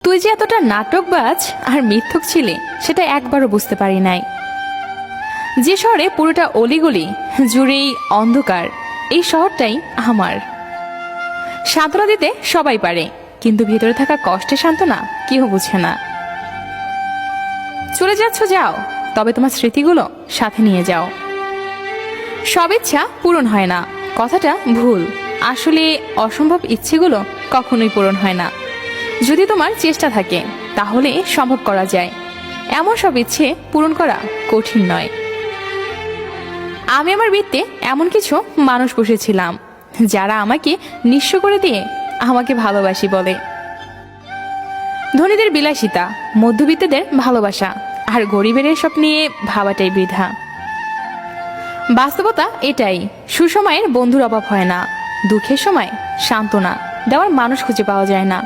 তুই যে এতটা নাটকবাজ আর মিথ্যুক ছিলি সেটা একবারও বুঝতে পারি নাই। যে শহরে পুরোটা অলিগলি জুড়েই অন্ধকার, এই শহরটাই আমার। সান্ত্বনা দিতে সবাই পারে, কিন্তু ভিতরে থাকা কষ্টের সান্ত্বনা কেউ বুঝে না। চলে যাচ্ছ যাও, তবে তোমার স্মৃতিগুলো সাথে নিয়ে যাও। সব ইচ্ছা পূরণ হয় না, কথাটা ভুল। আসলে অসম্ভব ইচ্ছেগুলো কখনোই পূরণ হয় না। যদি তোমার চেষ্টা থাকে তাহলে সম্ভব করা যায়। এমন সব ইচ্ছে পূরণ করা কঠিন নয়। আমি আমার বৃত্তে এমন কিছু মানুষ বসেছিলাম যারা আমাকে নিঃস্ব করে দিয়ে আমাকে ভালোবাসি বলে। ধনীদের বিলাসিতা, মধ্যবিত্তদের ভালোবাসা, আর গরিবের এসব নিয়ে ভাবাটাই বৃথা। বাস্তবতা এটাই, সুসময়ের বন্ধুর অভাব হয় না, দুঃখের সময় সান্ত্বনা দেওয়ার মানুষ খুঁজে পাওয়া যায় না।